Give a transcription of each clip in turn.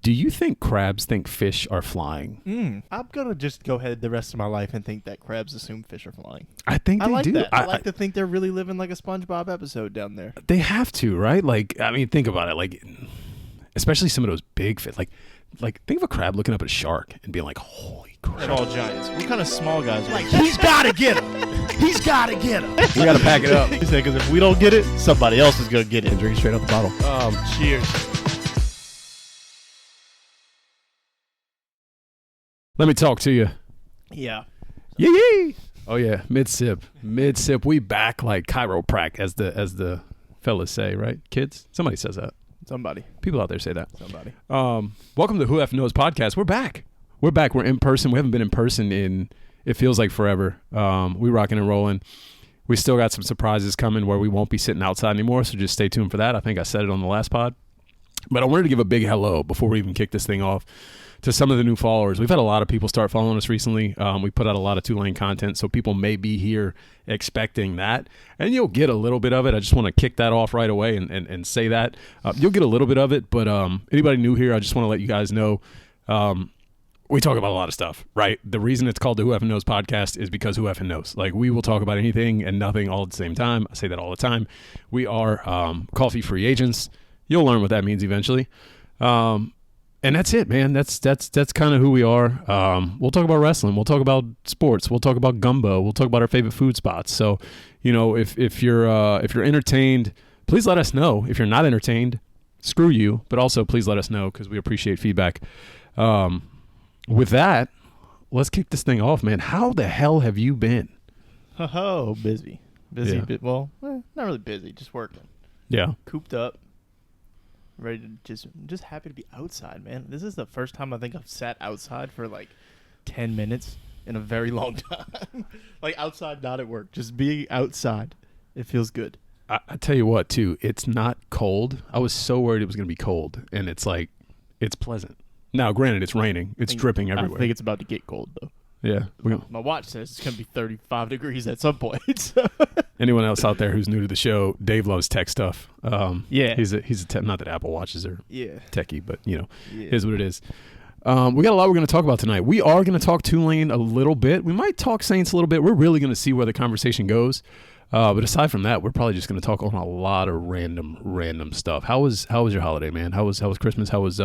Do you think crabs think fish are flying? I'm going to just go ahead the rest of my life and think that crabs assume fish are flying. I think they like do. That. I like to think they're really living like a SpongeBob episode down there. They have to, right? Like, I mean, think about it. Like, especially some of those big fish. Like think of a crab looking up at a shark and being like, holy crap. They're all giants. What kind of small guys are Like, he's got to get him. He's got to get him. We got to pack it up. He said, because if we don't get it, somebody else is going to get it. And drink straight out the bottle. Cheers. Let me talk to you. Yeah. Yee. Oh yeah, mid sip. We back like chiroprac, as the fellas say, right? Kids, somebody says that. Somebody. People out there say that. Somebody. Welcome to Who F'n Kneauxs podcast. We're back. We're in person. We haven't been in person in, it feels like forever. We rocking and rolling. We still got some surprises coming where we won't be sitting outside anymore, so just stay tuned for that. I think I said it on the last pod. But I wanted to give a big hello before we even kick this thing off to some of the new followers. We've had a lot of people start following us recently. We put out a lot of Tulane content, so people may be here expecting that. And you'll get a little bit of it. I just want to kick that off right away and say that. You'll get a little bit of it, but anybody new here, I just want to let you guys know we talk about a lot of stuff, right? The reason it's called the Who F'n Kneauxs podcast is because Who F'n Kneauxs. Like, we will talk about anything and nothing all at the same time. I say that all the time. We are coffee-free agents. You'll learn what that means eventually. And that's it, man. That's kind of who we are. We'll talk about wrestling. We'll talk about sports. We'll talk about gumbo. We'll talk about our favorite food spots. So, you know, if you're entertained, please let us know. If you're not entertained, screw you. But also, please let us know because we appreciate feedback. With that, let's kick this thing off, man. How the hell have you been? Oh, busy. Yeah. Well, not really busy. Just working. Yeah. Cooped up. Ready to just happy to be outside, man. This is the first time I think I've sat outside for like 10 minutes in a very long time. Like outside, not at work. Just being outside. It feels good. I tell you what, too. It's not cold. I was so worried it was going to be cold, and it's like, it's pleasant. Now, granted, it's raining. It's dripping everywhere. I think it's about to get cold, though. Yeah. My watch says it's going to be 35 degrees at some point. Anyone else out there who's new to the show, Dave loves tech stuff. Yeah. He's a tech, not that Apple watches are techie, but, you know, Yeah. is what it is. We got a lot we're going to talk about tonight. We are going to talk Tulane a little bit. We might talk Saints a little bit. We're really going to see where the conversation goes. But aside from that, we're probably just going to talk on a lot of random stuff. How was your holiday, man? How was Christmas? How was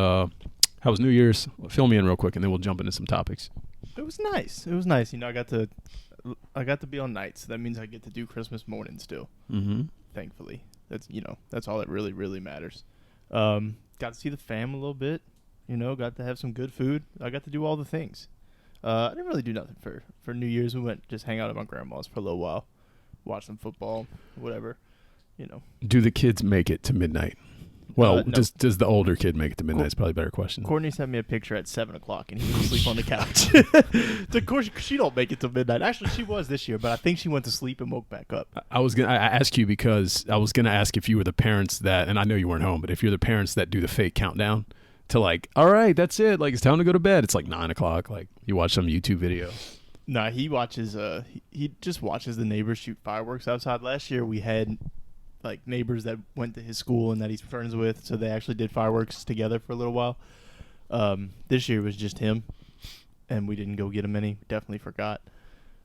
New Year's? Fill me in real quick, and then we'll jump into some topics. It was nice. You know, I got to be on nights. So that means I get to do Christmas morning still. Mm-hmm. Thankfully, that's all that really matters. Got to see the fam a little bit. You know, got to have some good food. I got to do all the things. I didn't really do nothing for New Year's. We went just hang out at my grandma's for a little while, watch some football, whatever. You know. Do the kids make it to midnight? Well, no. does the older kid make it to midnight? It's probably a better question. Courtney sent me a picture at 7 o'clock, and he was asleep on the couch. Of course, she don't make it till midnight. Actually, she was this year, but I think she went to sleep and woke back up. I ask you because I was gonna ask if you were the parents that, and I know you weren't home, but if you're the parents that do the fake countdown to like, all right, that's it, like it's time to go to bed. It's like 9 o'clock. Like you watch some YouTube video. Nah, he watches. He just watches the neighbors shoot fireworks outside. Last year we had like neighbors that went to his school and that he's friends with, so they actually did fireworks together for a little while. This year was just him, and we didn't go get him any. Definitely forgot.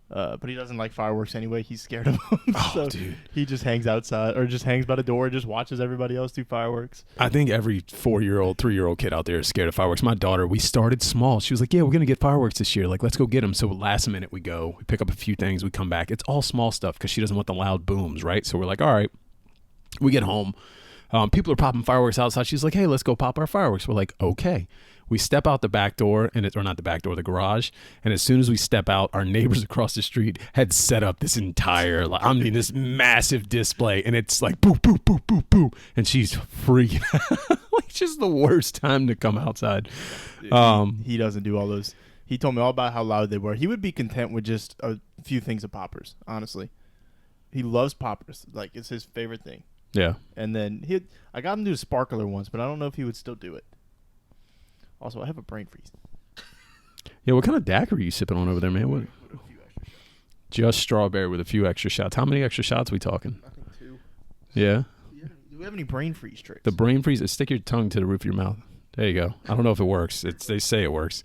But he doesn't like fireworks anyway. He's scared of them. So dude. He just hangs outside or just hangs by the door and just watches everybody else do fireworks. I think every 4-year-old, 3-year-old kid out there is scared of fireworks. My daughter, we started small. She was like, yeah, we're going to get fireworks this year. Like, let's go get them. So last minute we go. We pick up a few things. We come back. It's all small stuff because she doesn't want the loud booms, right? So we're like, all right. We get home. People are popping fireworks outside. She's like, hey, let's go pop our fireworks. We're like, okay. We step out the back door, or not the back door, the garage. And as soon as we step out, our neighbors across the street had set up this entire, this massive display. And it's like, boo, boo, boo, boo, boo. And she's freaking out. Like, just the worst time to come outside. He doesn't do all those. He told me all about how loud they were. He would be content with just a few things of poppers, honestly. He loves poppers. Like, it's his favorite thing. Yeah. And then I got him to do a sparkler once, but I don't know if he would still do it. Also, I have a brain freeze. Yeah, what kind of daiquiri are you sipping on over there, man? What? Just strawberry with a few extra shots. How many extra shots are we talking? I think 2. Yeah? Do we have any brain freeze tricks? The brain freeze is stick your tongue to the roof of your mouth. There you go. I don't know if it works. They say it works.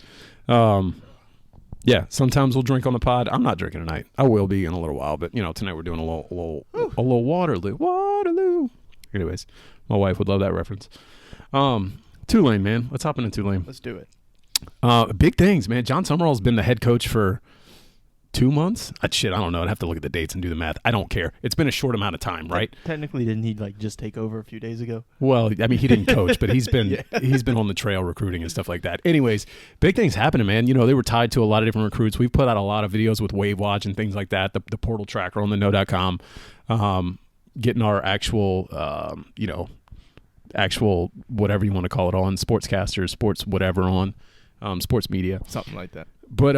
Yeah, sometimes we'll drink on the pod. I'm not drinking tonight. I will be in a little while, but tonight we're doing a little Waterloo. Anyways, my wife would love that reference. Tulane, man. Let's hop into Tulane. Let's do it. Big things, man. John Summerall's been the head coach for 2 months. I don't know. I'd have to look at the dates and do the math. I don't care. It's been a short amount of time, right? Technically, didn't he just take over a few days ago? Well, I mean, he didn't coach, but he's been he's been on the trail recruiting and stuff like that. Anyways, big things happening, man. They were tied to a lot of different recruits. We've put out a lot of videos with Wave Watch and things like that. The portal tracker on the no.com, getting our actual whatever you want to call it on sportscasters, sports whatever on sports media, something like that. But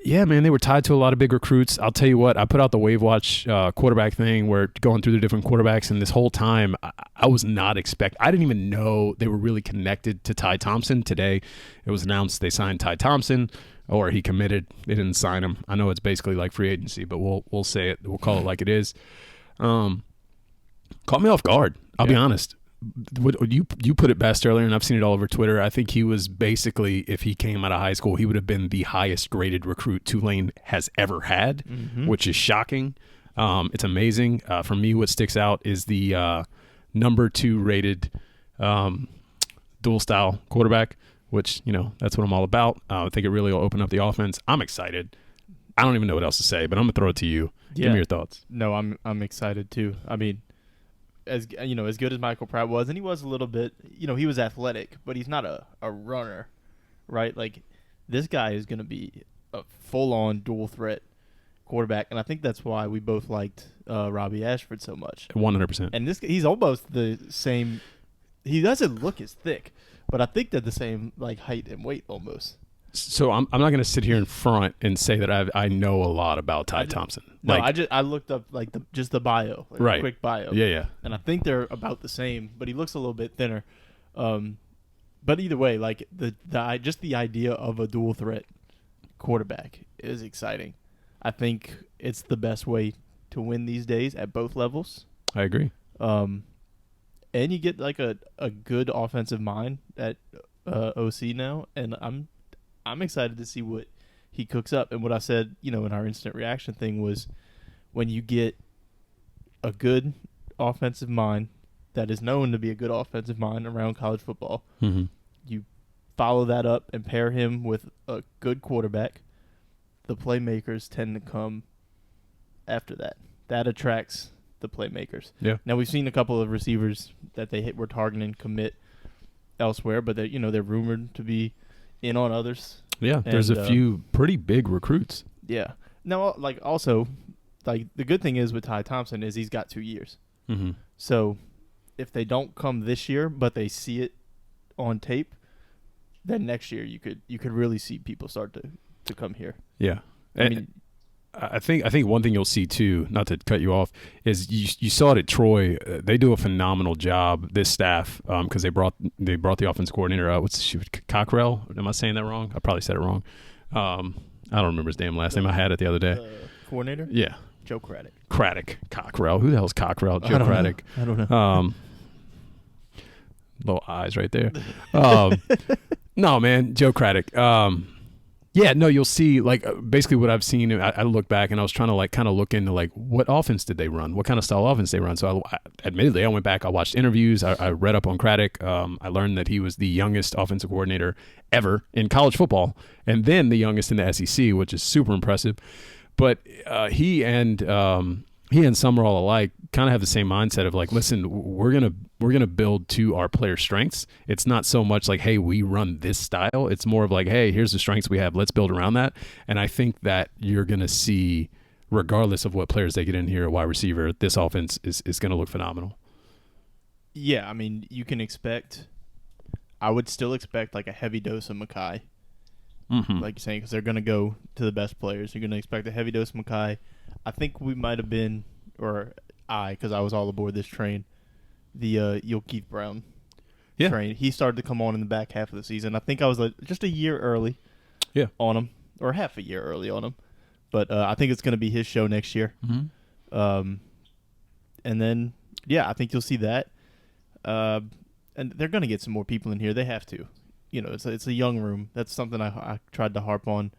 yeah, man, they were tied to a lot of big recruits. I'll tell you what, I put out the Wave Watch quarterback thing where going through the different quarterbacks, and this whole time I was not I didn't even know they were really connected to Ty Thompson. Today it was announced they signed Ty Thompson, or he committed. They didn't sign him. I know it's basically like free agency, but we'll say it. We'll call it like it is. Caught me off guard. I'll be honest. You put it best earlier, and I've seen it all over Twitter. I think he was basically, if he came out of high school, he would have been the highest graded recruit Tulane has ever had, which is shocking. It's amazing. For me, what sticks out is the number 2 rated dual style quarterback, which, that's what I'm all about. I think it really will open up the offense. I'm excited. I don't even know what else to say, but I'm going to throw it to you. Yeah. Give me your thoughts. No, I'm excited too. I mean, as good as Michael Pratt was, and he was a little bit, he was athletic, but he's not a runner, right? Like, this guy is going to be a full-on dual threat quarterback, and I think that's why we both liked Robbie Ashford so much. 100%. And he's almost the same. He doesn't look as thick, but I think they're the same height and weight almost. So I'm not going to sit here in front and say that I know a lot about Ty Thompson. No, I looked up just the bio, right? A quick bio. Yeah. And I think they're about the same, but he looks a little bit thinner. But either way, just the idea of a dual threat quarterback is exciting. I think it's the best way to win these days at both levels. I agree. And you get a good offensive mind at OC now, and I'm excited to see what he cooks up. And what I said, in our instant reaction thing was, when you get a good offensive mind that is known to be a good offensive mind around college football, you follow that up and pair him with a good quarterback, the playmakers tend to come after that. That attracts the playmakers. Yeah. Now, we've seen a couple of receivers that they were targeting commit elsewhere, but they're rumored to be in on others. Yeah, there's a few pretty big recruits. Yeah. Now, also, the good thing is with Ty Thompson is he's got 2 years. So if they don't come this year, but they see it on tape, then next year you could really see people start to come here. Yeah. I think one thing you'll see too, not to cut you off, is you saw it at Troy. They do a phenomenal job, this staff, because they brought the offense coordinator. Cockrell? Am I saying that wrong? I probably said it wrong. I don't remember his damn last name. I had it the other day. Coordinator? Yeah. Joe Craddock. Cockrell. Who the hell's Cockrell? Joe Craddock. I don't know. Little eyes right there. No, man, Joe Craddock. Yeah, no, you'll see, basically what I've seen. I look back and I was trying to kind of look into what offense did they run, what kind of style offense they run. So admittedly, I went back, I watched interviews, I read up on Craddock. I learned that he was the youngest offensive coordinator ever in college football, and then the youngest in the SEC, which is super impressive. But he and Summerall alike kind of have the same mindset of listen, we're gonna build to our player strengths. It's not so much hey, we run this style. It's more of hey, here's the strengths we have. Let's build around that. And I think that you're gonna see, regardless of what players they get in here, wide receiver, this offense is gonna look phenomenal. Yeah, I mean, I would still expect a heavy dose of Mackay. Like you're saying, because they're going to go to the best players. You're going to expect a heavy dose of Mackay. I think we might have been, because I was all aboard this train, the Keith Brown train. He started to come on in the back half of the season. I think I was just a year early on him, or half a year early on him. But I think it's going to be his show next year. And then, I think you'll see that. And they're going to get some more people in here. They have to. it's a young room. That's something I tried to harp on,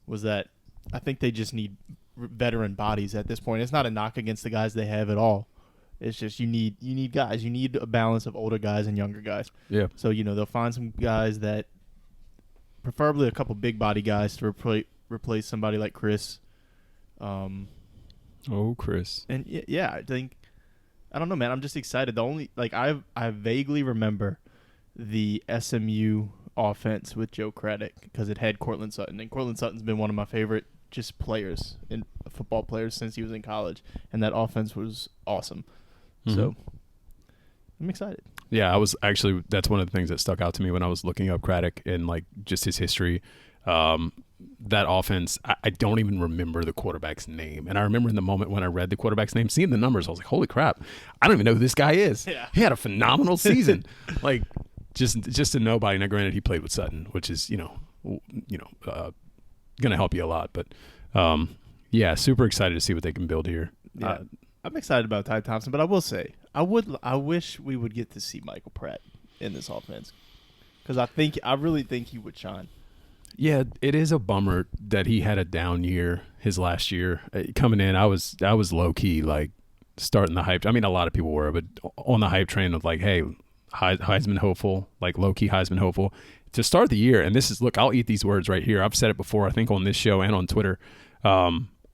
was that I think they just need veteran bodies at this point. It's not a knock against the guys they have at all. It's just you need guys. You need a balance of older guys and younger guys. Yeah. So they'll find some guys that, preferably a couple big body guys to replace somebody like Chris. Chris. And yeah, I don't know, man. I'm just excited. The only I vaguely remember the SMU offense with Joe Craddock because it had Cortland Sutton, and Cortland Sutton's been one of my favorite just players in football players since he was in college, and that offense was awesome. Mm-hmm. So I'm excited. Yeah, that's one of the things that stuck out to me when I was looking up Craddock and like just his history. That offense, I don't even remember the quarterback's name. And I remember in the moment when I read the quarterback's name, seeing the numbers, I was like, holy crap, I don't even know who this guy is. Yeah. He had a phenomenal season. Like just a nobody. Now granted, he played with Sutton, which is, going to help you a lot. But yeah, super excited to see what they can build here. Yeah. I'm excited about Ty Thompson, but I will say, I wish we would get to see Michael Pratt in this offense, because I really think he would shine. Yeah, it is a bummer that he had a down year his last year. Coming in, I was low key like starting the hype. I mean, a lot of people were, but on the hype train of like, hey, Heisman hopeful, like low key Heisman hopeful to start the year. And this is, look, I'll eat these words right here. I've said it before, I think on this show and on Twitter.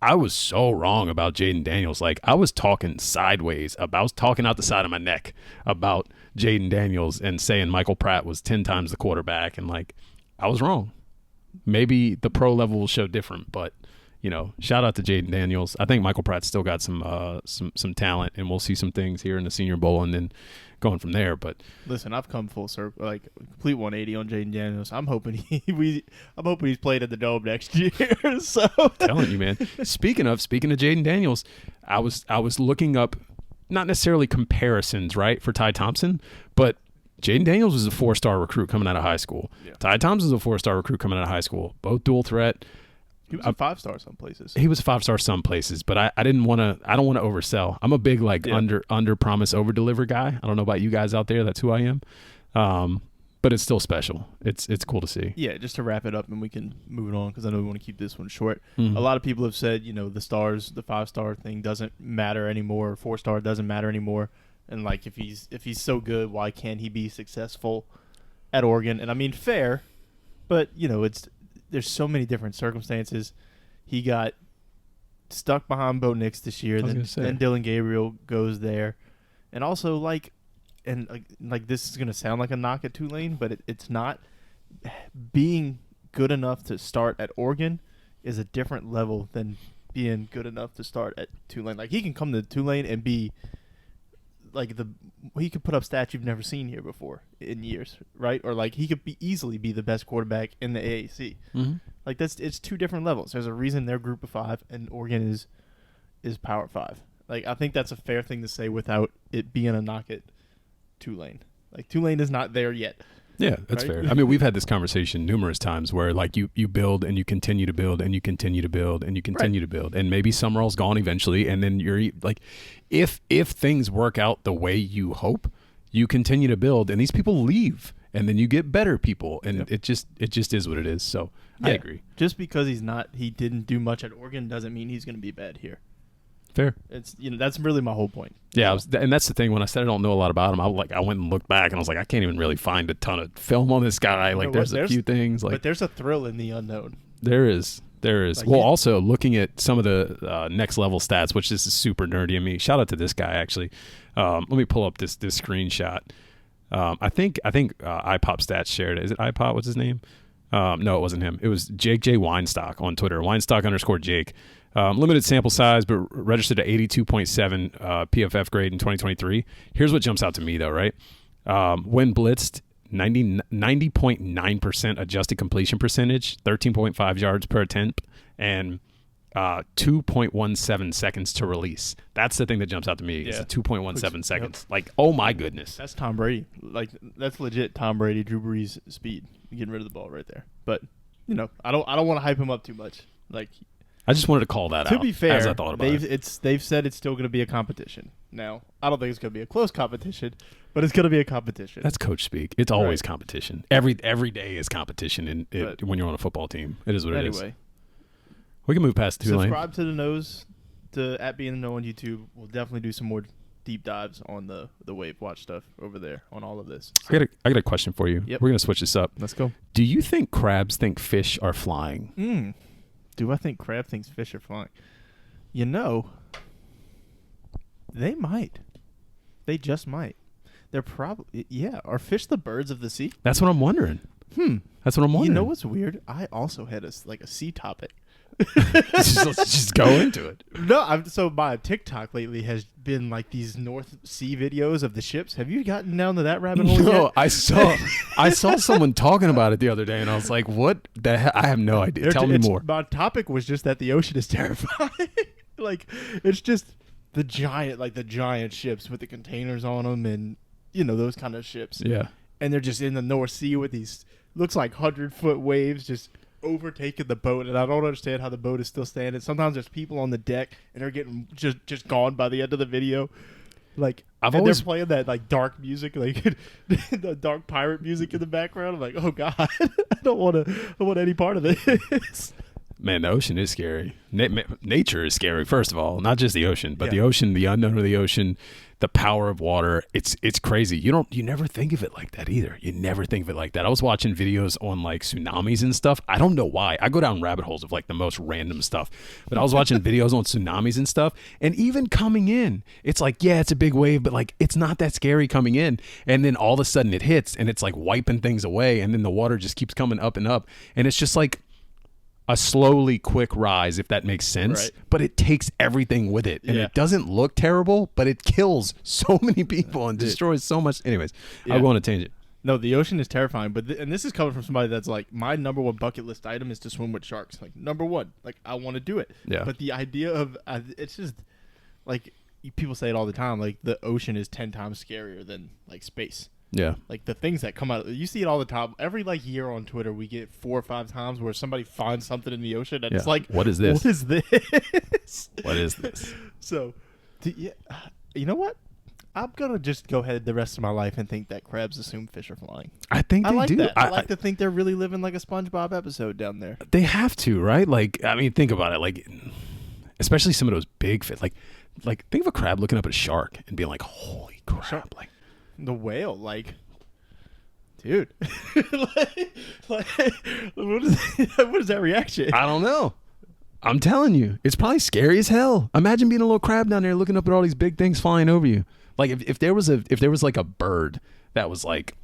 I was so wrong about Jaden Daniels. Like, I was talking sideways I was talking out the side of my neck about Jaden Daniels and saying Michael Pratt was 10 times the quarterback. And like, I was wrong. Maybe the pro level will show different, but shout out to Jaden Daniels. I think Michael Pratt's still got some talent, and we'll see some things here in the Senior Bowl, and then going from there. But listen, I've come full circle, like complete 180 on Jaden Daniels. I'm hoping he's played at the Dome next year. So I'm telling you, man. Speaking of Jaden Daniels, I was looking up not necessarily comparisons, right, for Ty Thompson, but Jaden Daniels was a 4-star recruit coming out of high school. Yeah. Ty Thompson was a 4-star recruit coming out of high school. Both dual threat. He was a 5-star some places. He was a 5-star some places, but I don't want to oversell. I'm a big under promise, over deliver guy. I don't know about you guys out there. That's who I am. But it's still special. It's cool to see. Yeah, just to wrap it up and we can move it on, because I know we want to keep this one short. Mm-hmm. A lot of people have said, the 5-star thing doesn't matter anymore. 4-star doesn't matter anymore. And like, if he's so good, why can't he be successful at Oregon? And I mean, fair, but there's so many different circumstances. He got stuck behind Bo Nix this year. Then Dylan Gabriel goes there, and also this is gonna sound like a knock at Tulane, but it's not. Being good enough to start at Oregon is a different level than being good enough to start at Tulane. Like, he can come to Tulane and be like he could put up stats you've never seen here before in years, right? Or like, he could easily be the best quarterback in the AAC. Mm-hmm. Like, it's two different levels. There's a reason they're Group of 5 and Oregon is Power 5. Like, I think that's a fair thing to say without it being a knock at Tulane. Like, Tulane is not there yet. Yeah, that's right? fair. I mean, we've had this conversation numerous times where like you build and you continue to build and you continue to build and you continue to build, and maybe Summerall's gone eventually, and then you're like, if things work out the way you hope, you continue to build, and these people leave, and then you get better people, and it just is what it is. So I agree. Just because he didn't do much at Oregon doesn't mean he's going to be bad here. Fair. It's that's really my whole point. Yeah, and that's the thing. When I said I don't know a lot about him, I went and looked back, and I was like, I can't even really find a ton of film on this guy. Like, there's a few things. Like, but there's a thrill in the unknown. There is. Like, well, also looking at some of the next level stats, which this is super nerdy. I mean, shout out to this guy actually. Let me pull up this screenshot. I think iPop Stats shared it. Is it iPop? What's his name? No, it wasn't him. It was Jake J. Weinstock on Twitter. Weinstock_Jake. Limited sample size, but registered at 82.7 PFF grade in 2023. Here's what jumps out to me, though, right? When blitzed, 90.9% adjusted completion percentage, 13.5 yards per attempt, and 2.17 seconds to release. That's the thing that jumps out to me. Is the 2.17 seconds. Yep. Like, oh my goodness. That's Tom Brady. Like, that's legit Tom Brady, Drew Brees speed. Getting rid of the ball right there. But, I don't want to hype him up too much. Like, I just wanted to call that out. To be fair, as I thought about they've said it's still going to be a competition. Now, I don't think it's going to be a close competition, but it's going to be a competition. That's coach speak. It's always competition. Every day is competition when you're on a football team. It is what it is. Anyway, we can move past Tulane. subscribe to the Nose, at Being the Know on YouTube. We'll definitely do some more deep dives on the Wave Watch stuff over there on all of this. So. I got a question for you. Yep. We're gonna switch this up. Let's go. Do you think crabs think fish are flying? Do I think crab thinks fish are flying? You know, they might. They just might. They're probably Are fish the birds of the sea? That's what I'm wondering. That's what I'm wondering. You know what's weird? I also had a sea topic. Let's just go into it. No, so my TikTok lately has been like these North Sea videos of the ships. Have you gotten down to that rabbit hole No, yet? I saw someone talking about it the other day, and I was like, "What the hell?" I have no idea. Tell me more. My topic was just that the ocean is terrifying. Like, it's just the giant ships with the containers on them, and those kind of ships. Yeah. And they're just in the North Sea with these looks like 100-foot waves just overtaking the boat, and I don't understand how the boat is still standing. Sometimes there's people on the deck and they're getting just gone by the end of the video. Like, they're playing that like dark music, like the dark pirate music in the background. I'm like, oh god, I don't want any part of this. Man, the ocean is scary. Nature is scary, first of all. Not just the ocean, but the ocean, the unknown of the ocean, the power of water. It's crazy. You never think of it like that either. You never think of it like that. I was watching videos on like tsunamis and stuff. I don't know why. I go down rabbit holes of like the most random stuff. But I was watching videos on tsunamis and stuff. And even coming in, it's like, yeah, it's a big wave, but like it's not that scary coming in. And then all of a sudden it hits and it's like wiping things away. And then the water just keeps coming up and up. And it's just like a slowly quick rise, if that makes sense. Right. But it takes everything with it. And it doesn't look terrible, but it kills so many people and destroys so much. Anyways, I'll go on a tangent. No, the ocean is terrifying, but and this is coming from somebody that's like, my number one bucket list item is to swim with sharks. Like, number one, like, I want to do it. Yeah. But the idea of it's just like, people say it all the time, like the ocean is 10 times scarier than like space. Yeah. Like the things that come out, you see it all the time. Every like year on Twitter, we get 4 or 5 times where somebody finds something in the ocean and it's like, what is this? What is this? What is this? So, you know what? I'm gonna just go ahead the rest of my life and think that crabs assume fish are flying. I think they like do. That. I like to think they're really living like a SpongeBob episode down there. They have to, right? Like, I mean, think about it. Like, especially some of those big fish. Like think of a crab looking up at a shark and being like, "Holy crap!" Like the whale, like, dude, what is that reaction? I don't know. I'm telling you, it's probably scary as hell. Imagine being a little crab down there looking up at all these big things flying over you. Like if there was like a bird that was like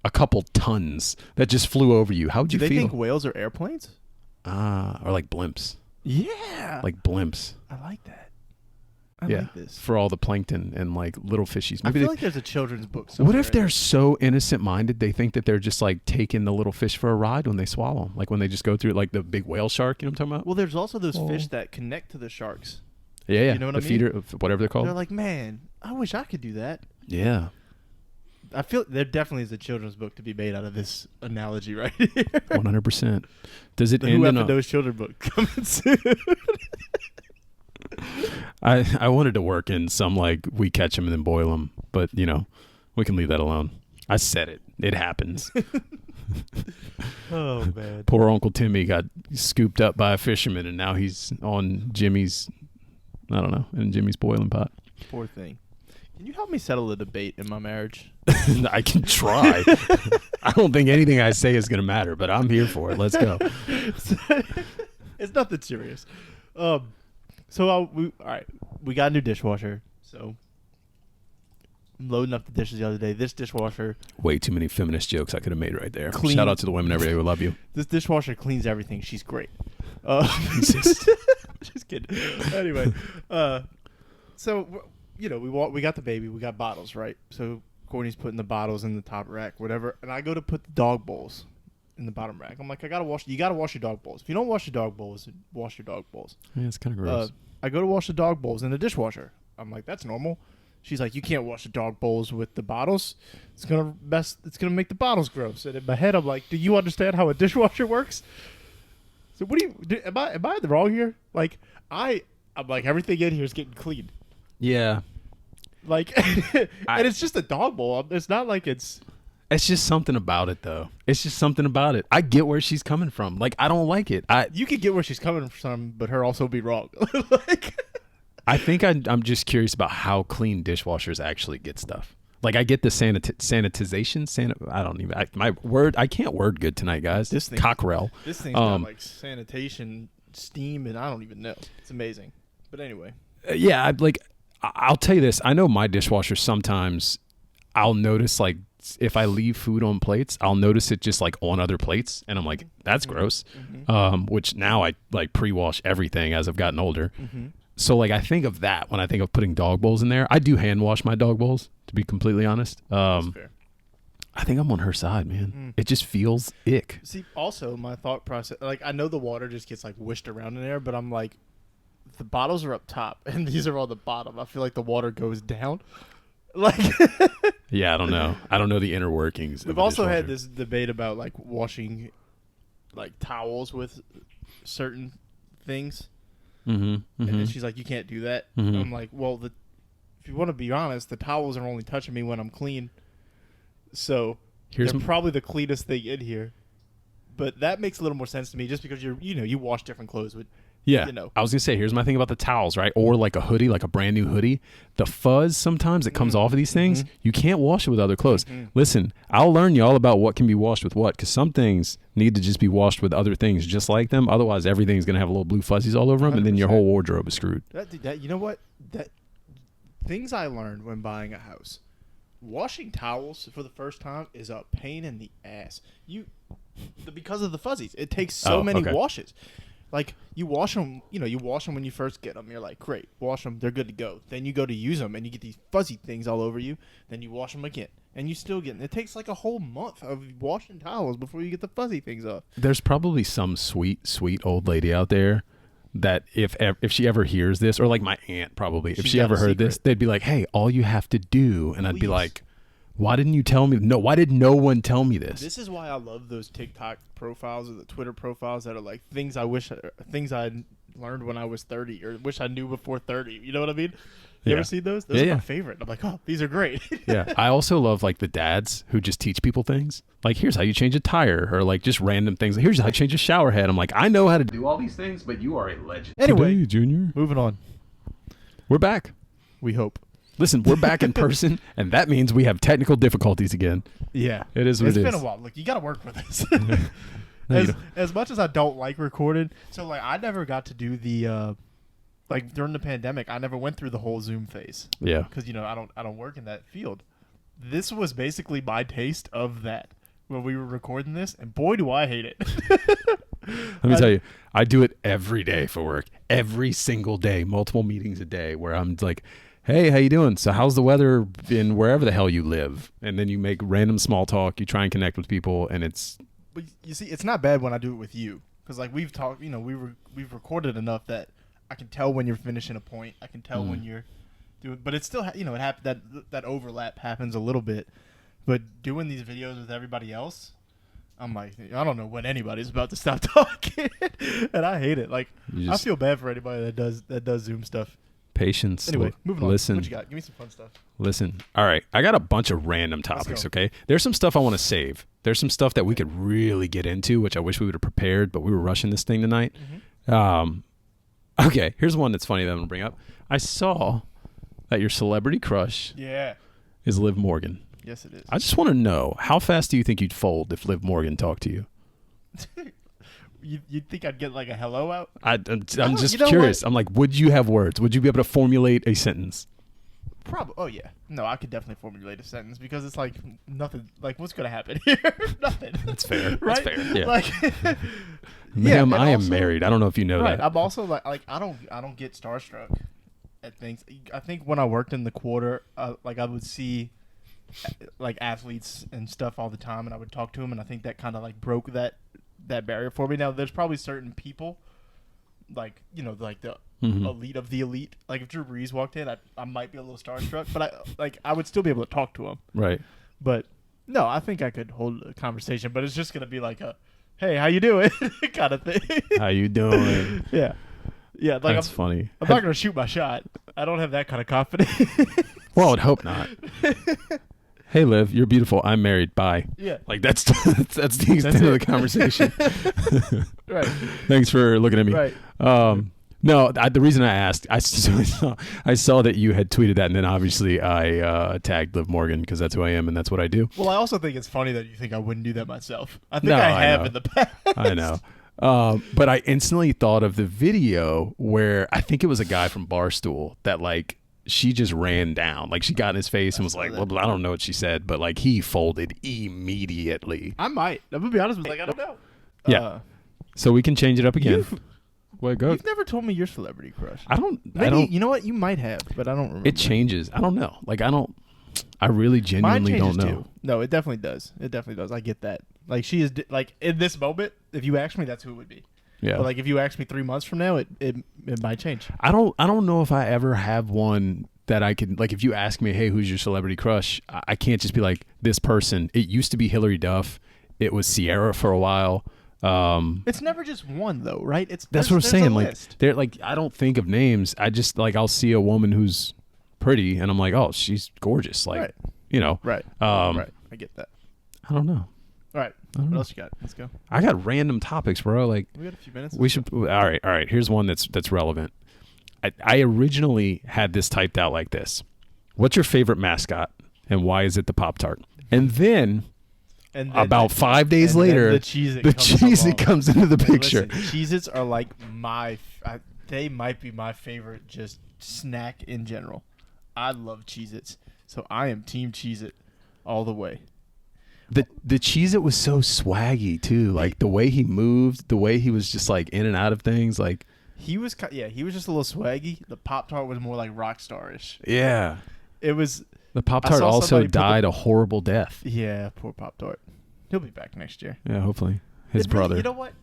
a couple tons that just flew over you, how would you feel? Do they think whales are airplanes? Or like blimps. Yeah, like blimps. I like that. I like this. For all the plankton and like little fishies. Maybe I feel like there's a children's book somewhere. What if they're so innocent-minded they think that they're just like taking the little fish for a ride when they swallow them? Like when they just go through like the big whale shark, you know what I'm talking about? Well, there's also those fish that connect to the sharks. Yeah. You know what I mean? Feeder, whatever they're called. They're like, man, I wish I could do that. Yeah. I feel there definitely is a children's book to be made out of this analogy right here. 100%. Does it the end Who in F'n Kneauxs children's book coming soon? I wanted to work in some like we catch them and then boil them, but we can leave that alone. I said it. It happens. Oh man. Poor Uncle Timmy got scooped up by a fisherman and now he's on Jimmy's, I don't know, in Jimmy's boiling pot. Poor thing. Can you help me settle the debate in my marriage? I can try. I don't think anything I say is going to matter, but I'm here for it. Let's go. It's nothing serious. So we got a new dishwasher. So I'm loading up the dishes the other day. This dishwasher. Way too many feminist jokes I could have made right there. Clean. Shout out to the women every day. We love you. This dishwasher cleans everything. She's great. Just kidding. Anyway, so we got the baby. We got bottles, right? So Courtney's putting the bottles in the top rack, whatever. And I go to put the dog bowls in the bottom rack. I'm like, you gotta wash your dog bowls. If you don't wash your dog bowls, wash your dog bowls. Yeah, it's kind of gross. I go to wash the dog bowls in the dishwasher. I'm like, that's normal. She's like, you can't wash the dog bowls with the bottles. It's gonna make the bottles gross. And in my head, I'm like, do you understand how a dishwasher works? So what am I wrong here? Like I'm like, everything in here is getting clean. Yeah. Like, and it's just a dog bowl. It's not like it's. It's just something about it, though. It's just something about it. I get where she's coming from. Like, I don't like it. You could get where she's coming from, but her also be wrong. Like, I think I'm just curious about how clean dishwashers actually get stuff. Like, I get the sanitization. I can't word good tonight, guys. This thing, Cockrell. This thing's got like sanitation, steam, and I don't even know. It's amazing. But anyway. Yeah, I'll tell you this. I know my dishwasher sometimes I'll notice, like, if I leave food on plates, I'll notice it just like on other plates, and I'm like, that's gross. Which now I like pre-wash everything as I've gotten older. So like I think of that when I think of putting dog bowls in there. I do hand wash my dog bowls, to be completely honest. That's fair. I think I'm on her side, man. It just feels ick. See, also my thought process, like I know the water just gets like wished around in there, but I'm like, the bottles are up top and these are all the bottom. I feel like the water goes down. Like, yeah, I don't know. I don't know the inner workings. We've also had this debate about like washing like towels with certain things. And then she's like, you can't do that. I'm like, well, if you want to be honest, the towels are only touching me when I'm clean. So they're probably the cleanest thing in here. But that makes a little more sense to me just because you wash different clothes with. Yeah, I was going to say, here's my thing about the towels, right? Or like a hoodie, like a brand new hoodie. The fuzz sometimes that comes off of these things, you can't wash it with other clothes. Listen, I'll learn you all about what can be washed with what, because some things need to just be washed with other things just like them. Otherwise, everything's going to have little blue fuzzies all over them, 100%. And then your whole wardrobe is screwed. You know what? Things I learned when buying a house. Washing towels for the first time is a pain in the ass. Because of the fuzzies. It takes so many washes. Like, you wash them, you wash them when you first get them. You're like, great, wash them. They're good to go. Then you go to use them, and you get these fuzzy things all over you. Then you wash them again, and you still get them. It takes like a whole month of washing towels before you get the fuzzy things off. There's probably some sweet, sweet old lady out there that if she ever hears this, or like my aunt probably, if she ever heard this, they'd be like, hey, all you have to do, and I'd be like, why didn't you tell me? No, why did no one tell me this? This is why I love those TikTok profiles or the Twitter profiles that are like things I learned when I was 30 or wish I knew before 30. You know what I mean? You ever seen those? Those are my favorite. I'm like, oh, these are great. Yeah. I also love like the dads who just teach people things. Like, here's how you change a tire, or like just random things. Here's how you change a shower head. I'm like, I know how to do all these things, but you are a legend. Anyway, today, Junior. Moving on. We're back. We hope. Listen, we're back in person, and that means we have technical difficulties again. Yeah. It is what it is. It's been a while. Look, you got to work with this. As much as I don't like recording, so like I never got to do the like during the pandemic, I never went through the whole Zoom phase. Yeah. Because I don't work in that field. This was basically my taste of that when we were recording this, and boy do I hate it. Let me tell you, I do it every day for work. Every single day, multiple meetings a day where I'm like, hey, how you doing? So how's the weather in wherever the hell you live? And then you make random small talk. You try and connect with people, and it's... But you see, it's not bad when I do it with you. Because like we've talked, we've recorded enough that I can tell when you're finishing a point. I can tell when you're doing... But it's still, it happens that overlap happens a little bit. But doing these videos with everybody else, I'm like, I don't know when anybody's about to stop talking. And I hate it. Like, I feel bad for anybody that does Zoom stuff. Patience. Anyway, moving on. Listen. What you got? Give me some fun stuff. Listen. All right. I got a bunch of random topics, okay? There's some stuff I want to save. There's some stuff that we could really get into, which I wish we would have prepared, but we were rushing this thing tonight. Okay. Here's one that's funny that I'm going to bring up. I saw that your celebrity crush is Liv Morgan. Yes, it is. I just want to know, how fast do you think you'd fold if Liv Morgan talked to you? You'd think I'd get like a hello out? I'm just curious. I'm like, would you have words? Would you be able to formulate a sentence? Probably. Oh, yeah. No, I could definitely formulate a sentence because it's like nothing. Like, what's going to happen here? Nothing. That's fair. Right? That's fair. Yeah. Like, ma'am, I am married. I don't know if you know that. I'm also like I don't get starstruck at things. I think when I worked in the quarter, like I would see like athletes and stuff all the time, and I would talk to them, and I think that kind of like broke that barrier for me. Now there's probably certain people like like the elite of the elite, like if Drew Brees walked in, I might be a little starstruck, but I would still be able to talk to him, right? But no, I think I could hold a conversation, but it's just gonna be like a hey, how you doing kind of thing. How you doing? Yeah, like that's funny. I'm not gonna shoot my shot. I don't have that kind of confidence. Well, I would hope not. Hey, Liv, you're beautiful. I'm married. Bye. Yeah. Like that's the extent of the conversation. Right. Thanks for looking at me. Right. No, the reason I asked, I saw that you had tweeted that, and then obviously I tagged Liv Morgan because that's who I am and that's what I do. Well, I also think it's funny that you think I wouldn't do that myself. I think No, I I have know. in the past. I know. But I instantly thought of the video where I think it was a guy from Barstool that like she just ran down. Like she got in his face and was like, well, I don't know what she said, but like he folded immediately. I might. I'm going to be honest with you. Like, I don't know. Yeah. So we can change it up again. Well, go. You've never told me your celebrity crush. I Maybe, don't. you know what? You might have, but I don't remember. It changes. I don't know. Like I really genuinely don't know. Too. No, it definitely does. It definitely does. I get that. Like she is like in this moment, if you ask me, that's who it would be. Yeah. But like if you ask me 3 months from now, it might change. I don't know if I ever have one that I can, like, if you ask me, hey, who's your celebrity crush? I can't just be like this person. It used to be Hillary Duff. It was Sierra for a while. It's never just one though, right? That's what I'm saying. Like they're like, I don't think of names. I just like, I'll see a woman who's pretty and I'm like, oh, she's gorgeous. Like, right. you know, right. Right. I get that. I don't know. All right. What else you got? Let's go. I got random topics, bro. Like we got a few minutes. We should. All right. Here's one that's relevant. I originally had this typed out like this. What's your favorite mascot and why is it the Pop-Tart? And then about 5 days later, the Cheez-It comes into the picture. Cheez-Its are like they might be my favorite just snack in general. I love Cheez-Its. So I am team Cheez-It all the way. The Cheez-It was so swaggy too. Like the way he moved, the way he was just like in and out of things. Like he was just a little swaggy. The Pop-Tart was more like rock star-ish. Yeah. It was. The Pop-Tart also died a horrible death. Yeah, poor Pop-Tart. He'll be back next year. Yeah, hopefully. His brother. You know what?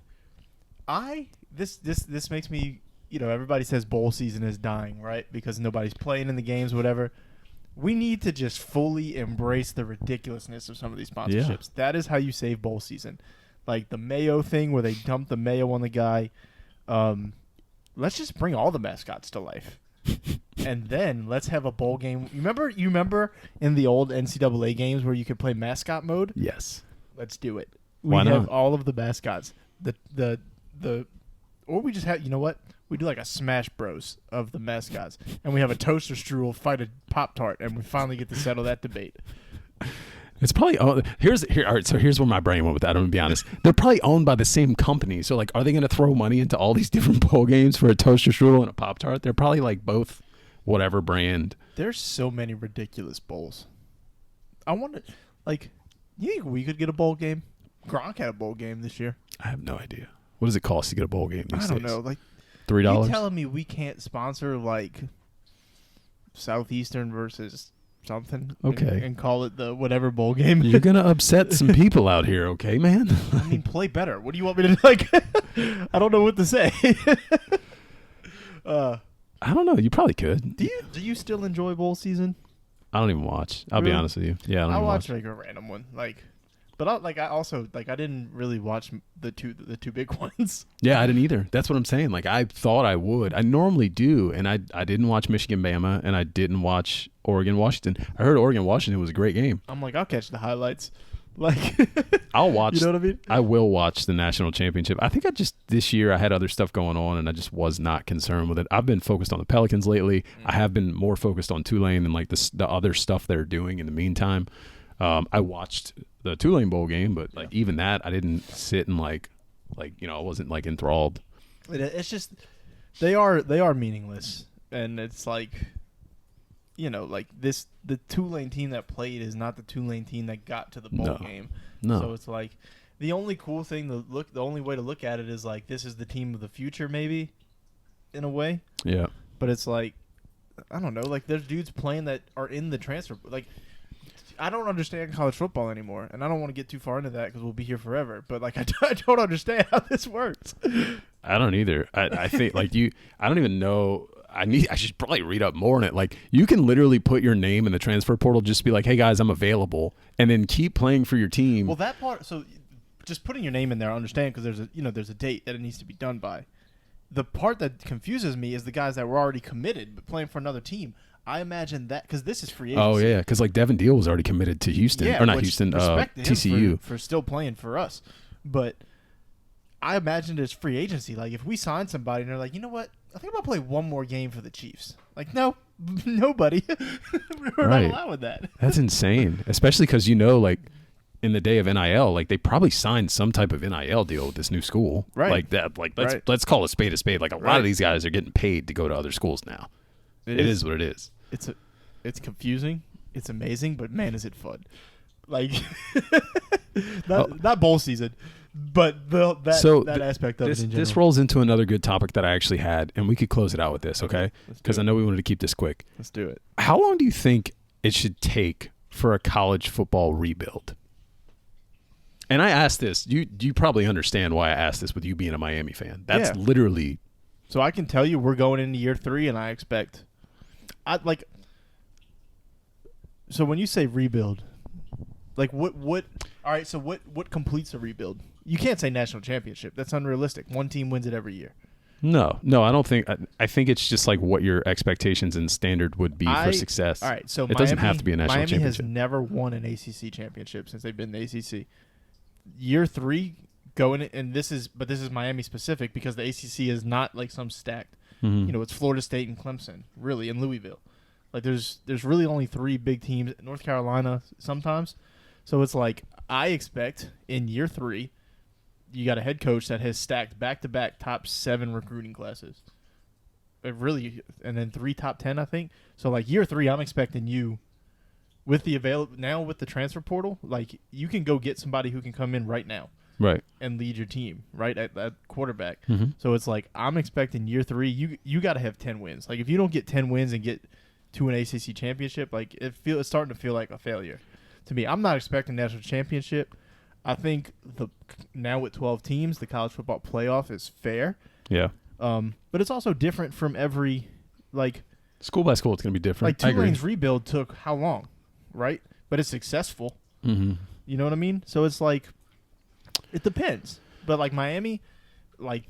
This makes me, everybody says bowl season is dying, right? Because nobody's playing in the games, whatever. We need to just fully embrace the ridiculousness of some of these sponsorships. Yeah. That is how you save bowl season. Like the mayo thing where they dump the mayo on the guy. Let's just bring all the mascots to life. And then let's have a bowl game. You remember in the old NCAA games where you could play mascot mode? Yes. Let's do it. Why not? We have all of the mascots. Or we just have, you know what? We do like a Smash Bros of the mascots, and we have a toaster strudel fight a Pop-Tart, and we finally get to settle that debate. It's probably all right. So here's where my brain went with that. I'm gonna be honest. They're probably owned by the same company. So like, are they gonna throw money into all these different bowl games for a toaster strudel and a Pop-Tart? They're probably like both, whatever brand. There's so many ridiculous bowls. I wonder, like, you think we could get a bowl game? Gronk had a bowl game this year. I have no idea. What does it cost to get a bowl game these days? I don't know. Like $3. You telling me we can't sponsor like Southeastern versus something? Okay. And call it the whatever bowl game. You're gonna upset some people out here, okay, man? I mean, play better. What do you want me to like? I don't know what to say. I don't know. You probably could. Do you still enjoy bowl season? I don't even watch. I'll be honest with you. Yeah, I watch like a random one, like. But I didn't really watch the two big ones. Yeah, I didn't either. That's what I'm saying. Like I thought I would. I normally do, and I didn't watch Michigan Bama, and I didn't watch Oregon Washington. I heard Oregon Washington was a great game. I'm like, I'll catch the highlights. Like I'll watch. You know what I mean? I will watch the national championship. I think this year I had other stuff going on, and I just was not concerned with it. I've been focused on the Pelicans lately. I have been more focused on Tulane and like the other stuff they're doing in the meantime. I watched the Tulane bowl game, but like even that, I didn't sit and like I wasn't like enthralled. It's just they are meaningless, and it's like like the Tulane team that played is not the Tulane team that got to the bowl game. No. So it's like the only cool thing the only way to look at it is like this is the team of the future, maybe in a way. Yeah. But it's like I don't know, like there's dudes playing that are in the transfer like. I don't understand college football anymore, and I don't want to get too far into that because we'll be here forever. But like, I don't understand how this works. I don't either. I think like I don't even know. I should probably read up more on it. Like you can literally put your name in the transfer portal, just be like, "Hey guys, I'm available," and then keep playing for your team. Well, that part. So just putting your name in there, I understand because there's a date that it needs to be done by. The part that confuses me is the guys that were already committed but playing for another team. I imagine that because this is free agency. Oh yeah, because like Devin Deal was already committed to Houston, or not Houston, respect to him TCU for still playing for us. But I imagined it's free agency. Like if we sign somebody and they're like, you know what, I think I'm gonna play one more game for the Chiefs. Like no, nobody. We're Right. not allowed that. That's insane, especially because like in the day of NIL, like they probably signed some type of NIL deal with this new school, Right? Like that, like Right. let's call a spade a spade. Like a lot Right. of these guys are getting paid to go to other schools now. It is what it is. It's confusing. It's amazing, but man, is it fun! Like not bowl season, but that aspect of it in general. This rolls into another good topic that I actually had, and we could close it out with this, okay? Because I know we wanted to keep this quick. Let's do it. How long do you think it should take for a college football rebuild? And I asked this. You probably understand why I asked this with you being a Miami fan. That's literally. So I can tell you we're going into year 3, and I expect. So when you say rebuild, like what? All right. So what completes a rebuild? You can't say national championship. That's unrealistic. One team wins it every year. No, I don't think. I think it's just like what your expectations and standard would be for success. All right. So it doesn't have to be a national Miami championship. has never won an ACC championship since they've been in the ACC. Year 3 going, and this is Miami specific because the ACC is not like some stacked. Mm-hmm. You know, it's Florida State and Clemson, really, and Louisville. Like there's really only 3 big teams. North Carolina sometimes. So it's like I expect in year 3, you got a head coach that has stacked back-to-back top 7 recruiting classes. Really, and then 3 top 10, I think. So like year 3, I'm expecting you with the now with the transfer portal, like you can go get somebody who can come in right now, right, and lead your team right at quarterback. Mm-hmm. So it's like I'm expecting year 3, you got to have 10 wins. Like if you don't get 10 wins and get to an ACC championship, like it's starting to feel like a failure to me. I'm not expecting national championship. I think now with 12 teams, the college football playoff is fair. Yeah. But it's also different from every school by school. It's going to be different. Like Tulane's rebuild took how long, right? But it's successful. Mm-hmm. You know what I mean? So it's like it depends. But like Miami, like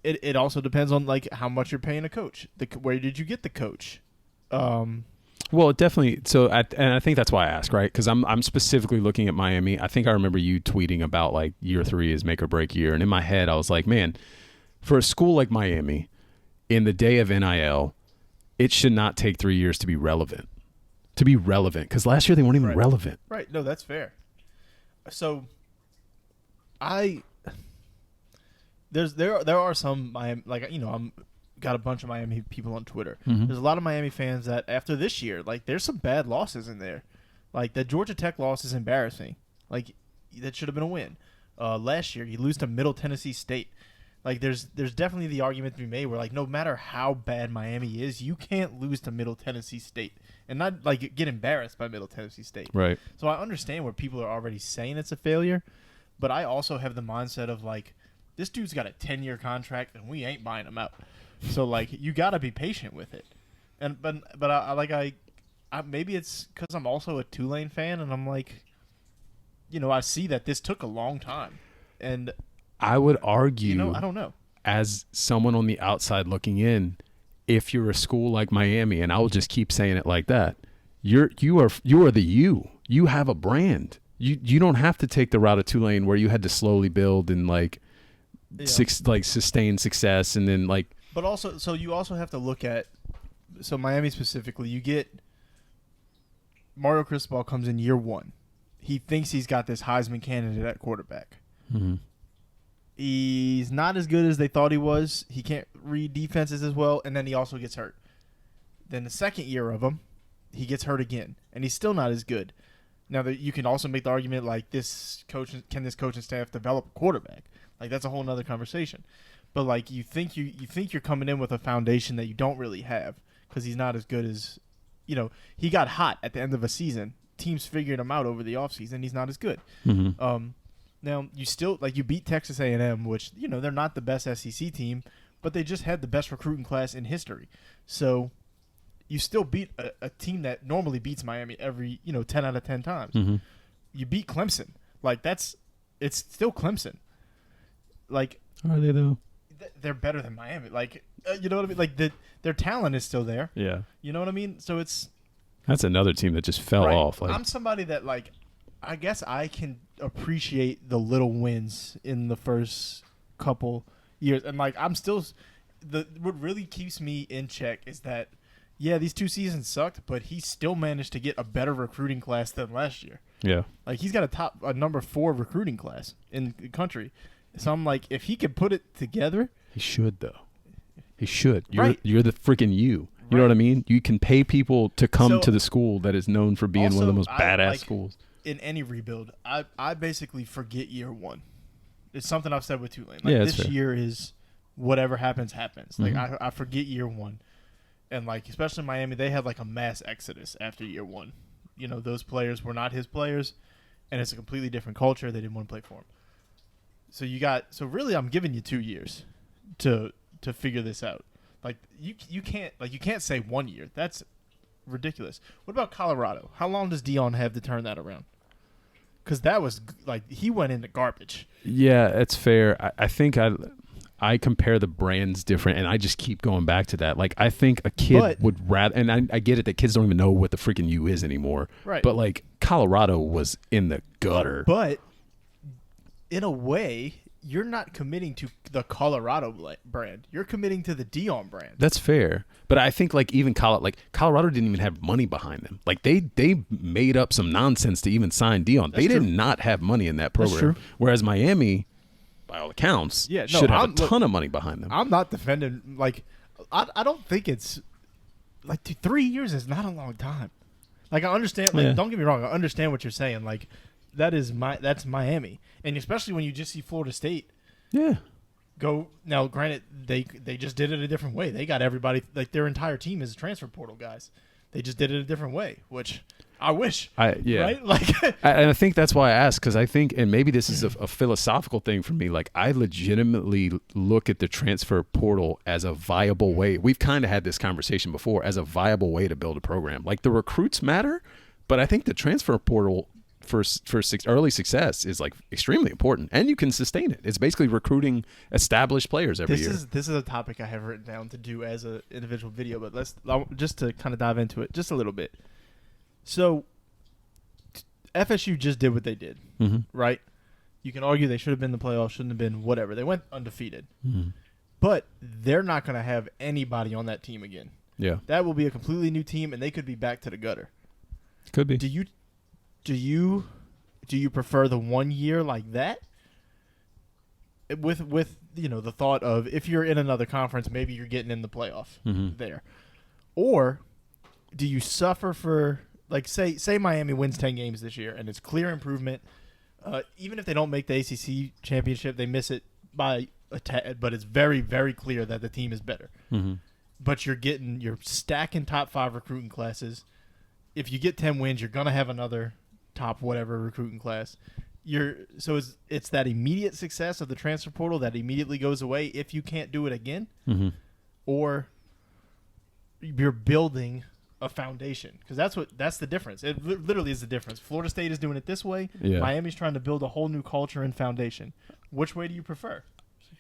it also depends on like how much you're paying a coach. Where did you get the coach? Well, it definitely. So, and I think that's why I ask, right? Because I'm specifically looking at Miami. I think I remember you tweeting about like year 3 is make or break year, and in my head I was like, man, for a school like Miami, in the day of NIL, it should not take 3 years to be relevant. Because last year they weren't even relevant. Right. No, that's fair. So, there are some Miami, like I'm got a bunch of Miami people on Twitter. Mm-hmm. There's a lot of Miami fans that after this year, like there's some bad losses in there. Like the Georgia Tech loss is embarrassing. Like that should have been a win. Last year you lose to Middle Tennessee State. Like there's definitely the argument to be made where like no matter how bad Miami is, you can't lose to Middle Tennessee State and not like get embarrassed by Middle Tennessee State. Right. So I understand where people are already saying it's a failure, but I also have the mindset of like this dude's got a 10-year contract and we ain't buying him out. So like you got to be patient with it. And but I maybe it's cuz I'm also a Tulane fan and I'm like I see that this took a long time. And I would argue I don't know. As someone on the outside looking in, if you're a school like Miami, and I will just keep saying it like that, you are the you have a brand. You don't have to take the route of Tulane where you had to slowly build and sustain success and then like. But also, so you also have to look at, so Miami specifically, you get Mario Cristobal comes in year 1. He thinks he's got this Heisman candidate at quarterback. Mm-hmm. He's not as good as they thought he was. He can't read defenses as well, and then he also gets hurt. Then the second year of him, he gets hurt again, and he's still not as good. Now, you can also make the argument like can this coaching staff develop a quarterback? Like that's a whole other conversation. But like you think you're coming in with a foundation that you don't really have because he's not as good as, he got hot at the end of a season. Teams figured him out over the offseason. He's not as good. Mm-hmm. Now you still you beat Texas A&M, which they're not the best SEC team, but they just had the best recruiting class in history. So you still beat a team that normally beats Miami every 10 out of 10 times. Mm-hmm. You beat Clemson, like it's still Clemson. Like are they though? they're better than Miami. Like, you know what I mean? Like their talent is still there. Yeah. You know what I mean? So That's another team that just fell off. Like, I'm somebody that like, I guess I can appreciate the little wins in the first couple years, and like I'm still what really keeps me in check is that these 2 seasons sucked, but he still managed to get a better recruiting class than last year. yeah. Like he's got a number 4 recruiting class in the country. So I'm like, if he could put it together, He should though. He should. Right. You're the freaking you. You know what I mean? You can pay people to come to the school that is known for being one of the most badass schools. In any rebuild, I basically forget year 1. It's something I've said with Tulane. Like That's this fair. year is whatever happens. Like Mhm. I forget year 1. And like especially Miami, they had like a mass exodus after year 1. You know, those players were not his players, and it's a completely different culture. They didn't want to play for him. So really I'm giving you 2 years to figure this out. Like you can't say 1 year. That's ridiculous. What about Colorado? How long does Dion have to turn that around? Because that was like he went into garbage. Yeah, it's fair. I think I compare the brands different, and I just keep going back to that. Like, I think a kid would rather, and I get it that kids don't even know what the freaking U is anymore. Right. But like Colorado was in the gutter. But in a way, you're not committing to the Colorado brand. You're committing to the Dion brand. That's fair. But I think like even Colorado didn't even have money behind them. Like they made up some nonsense to even sign Dion. They did not have money in that program. True. Whereas Miami, by all accounts, should have a ton of money behind them. I'm not defending. Like, I don't think it's like 3 years is not a long time. Like I understand. Like, don't get me wrong. I understand what you're saying. Like that's Miami, and especially when you just see Florida State. Yeah. Go now. Granted, they just did it a different way. They got everybody, like their entire team is transfer portal guys. They just did it a different way, which I wish. Right? Like, and I think that's why I asked, because I think, and maybe this is a philosophical thing for me. Like, I legitimately look at the transfer portal as a viable way. We've kind of had this conversation before, as a viable way to build a program. Like, the recruits matter, but I think the transfer portal for early success is like extremely important, and you can sustain it. It's basically recruiting established players every year. This is a topic I have written down to do as an individual video, but let's just to kind of dive into it just a little bit. So FSU just did what they did, right? You can argue they should have been in the playoffs, shouldn't have been, whatever. They went undefeated, but they're not going to have anybody on that team again. Yeah, that will be a completely new team, and they could be back to the gutter. Could be. Do you prefer the 1 year like that? With the thought of if you're in another conference, maybe you're getting in the playoff there, or do you suffer for like say Miami wins 10 games this year and it's clear improvement, even if they don't make the ACC championship, they miss it by a tad, but it's very very clear that the team is better. But you're stacking top 5 recruiting classes. If you get 10 wins, you're gonna have another top whatever recruiting class. It's that immediate success of the transfer portal that immediately goes away if you can't do it again, or you're building a foundation, because that's the difference. It literally is the difference. Florida State is doing it this way. Yeah. Miami's trying to build a whole new culture and foundation. Which way do you prefer?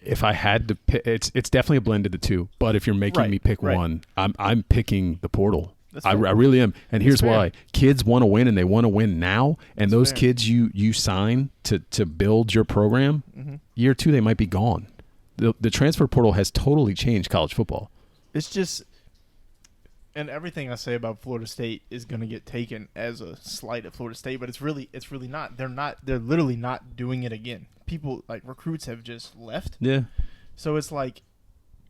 If I had to pick, it's definitely a blend of the two. But if you're making me pick one, I'm picking the portal. I really am. And here's why. Kids want to win, and they want to win now. And those kids you sign to build your program, year 2 they might be gone. The transfer portal has totally changed college football. It's just, and everything I say about Florida State is going to get taken as a slight at Florida State, but it's really not. They're literally not doing it again. People, like recruits, have just left. Yeah. So it's like,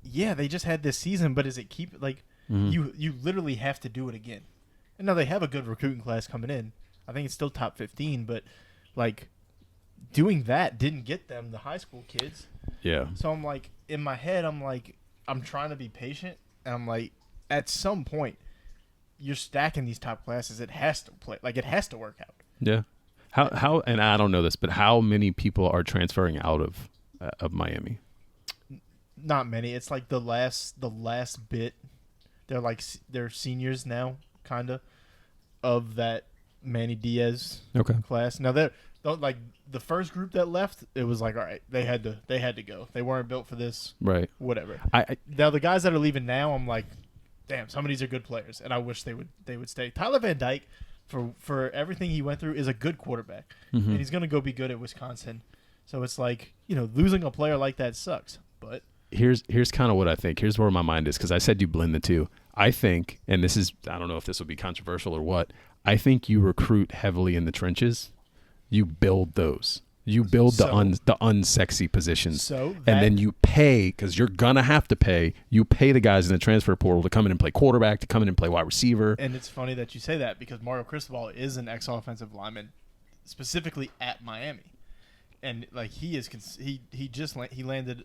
they just had this season, but does it keep like? You literally have to do it again. And now they have a good recruiting class coming in. I think it's still top 15, but like doing that didn't get them the high school kids. Yeah. So I'm like, in my head, I'm trying to be patient, and I'm like, at some point, you're stacking these top classes. It has to play, like it has to work out. Yeah. How and I don't know this, but how many people are transferring out of Miami? Not many. It's like the last bit. They're seniors now, kind of that Manny Diaz class. Now the first group that left, it was like, all right, they had to go. They weren't built for this. Right. Whatever. I Now the guys that are leaving now, I'm like, damn, some of these are good players, and I wish they would stay. Tyler Van Dyke, for everything he went through, is a good quarterback, and he's gonna go be good at Wisconsin. So it's like, losing a player like that sucks. But here's kind of what I think. Here's where my mind is, because I said you blend the two. I think, and this is, I don't know if this will be controversial or what, I think you recruit heavily in the trenches. You build those. You build the unsexy positions. And then you pay, because you're going to have to pay. You pay the guys in the transfer portal to come in and play quarterback, to come in and play wide receiver. And it's funny that you say that, because Mario Cristobal is an ex-offensive lineman, specifically at Miami. And like he landed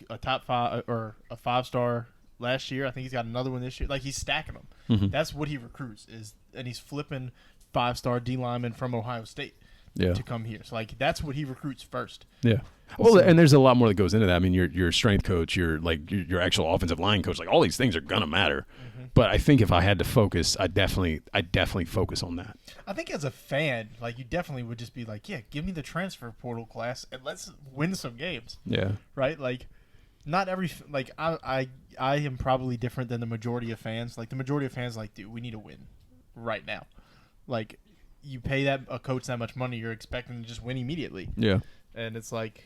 a top 5 or a 5-star last year. I think he's got another one this year. Like, he's stacking them. Mm-hmm. That's what he recruits, and he's flipping 5-star D linemen from Ohio State to come here. So like, that's what he recruits first. Yeah. Well, and there's a lot more that goes into that. I mean, your strength coach, your actual offensive line coach, like all these things are gonna matter. Mm-hmm. But I think if I had to focus, I definitely focus on that. I think as a fan, like, you definitely would just be like, yeah, give me the transfer portal class and let's win some games. Yeah. Right. Like, not every I am probably different than the majority of fans. Like, the majority of fans, like, dude, we need to win right now. Like, you pay a coach that much money, you're expecting to just win immediately. Yeah. And it's like,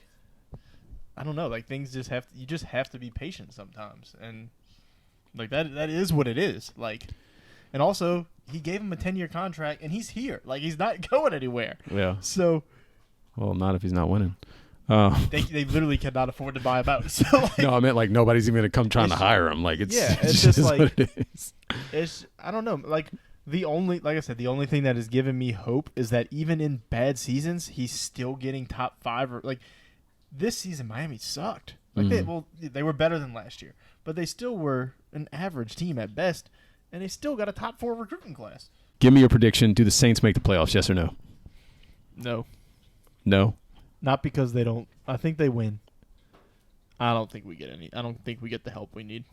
I don't know, like, things you just have to be patient sometimes. And like, that is what it is. Like, and also he gave him a 10-year contract and he's here. Like, he's not going anywhere. Yeah. So, well, not if he's not winning. They literally cannot afford to buy him out. So, like, no, I meant like nobody's even gonna come trying to hire him. Like, it's just like, what it is. I don't know. Like, the only thing that has given me hope is that even in bad seasons, he's still getting top 5. Or like, this season, Miami sucked. Like, they were better than last year, but they still were an average team at best, and they still got a top 4 recruiting class. Give me your prediction. Do the Saints make the playoffs? Yes or no? No. No. Not because they don't. I think they win. I don't think we get any. I don't think we get the help we need.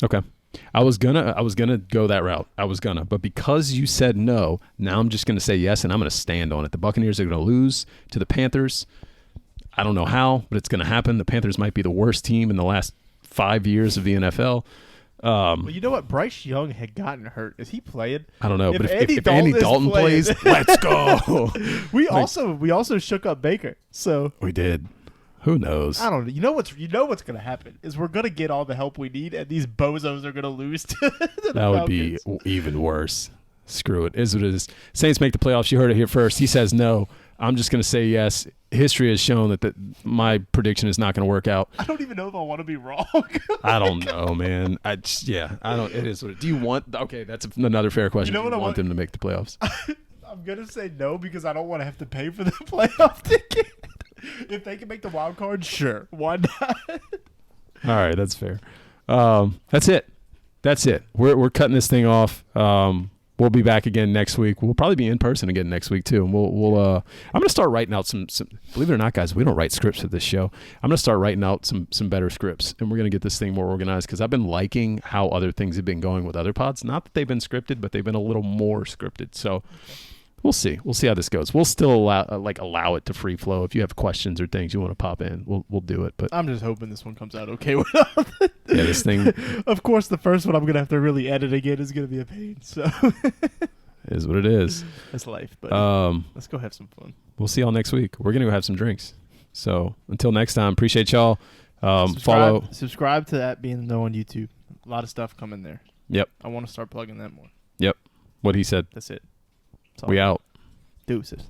Okay. I was gonna go that route. But because you said no, now I'm just gonna say yes, and I'm gonna stand on it. The Buccaneers are gonna lose to the Panthers. I don't know how, but it's gonna happen. The Panthers might be the worst team in the last 5 years of the NFL. Well, you know what? Bryce Young had gotten hurt. Is he playing? I don't know, but if Andy Dalton plays, let's go. We also shook up Baker. So we did. Who knows? I don't know. You know what's going to happen is we're going to get all the help we need, and these bozos are going to lose to the That would be even worse. Screw it. Is what it is. Saints make the playoffs. You heard it here first. He says no. I'm just going to say yes. History has shown that my prediction is not going to work out. I don't even know if I want to be wrong. I don't know, man. I don't. It is what it. Do you want? Okay, that's another fair question. You know what do you want them to make the playoffs? I'm going to say no because I don't want to have to pay for the playoff ticket. If they can make the wild card, sure. Why not? All right, that's fair. That's it. We're cutting this thing off. We'll be back again next week. We'll probably be in person again next week too. And I'm gonna start writing out some. Believe it or not, guys, we don't write scripts for this show. I'm gonna start writing out some better scripts, and we're gonna get this thing more organized because I've been liking how other things have been going with other pods. Not that they've been scripted, but they've been a little more scripted. So. We'll see. We'll see how this goes. We'll still allow it to free flow. If you have questions or things you want to pop in, we'll do it. But I'm just hoping this one comes out okay. Yeah, this thing. Of course, the first one I'm gonna have to really edit again is gonna be a pain. So it is what it is. That's life. But let's go have some fun. We'll see y'all next week. We're gonna go have some drinks. So until next time, appreciate y'all. Subscribe to that being the No on YouTube. A lot of stuff coming there. Yep. I want to start plugging that more. Yep. What he said. That's it. We out. Deuces.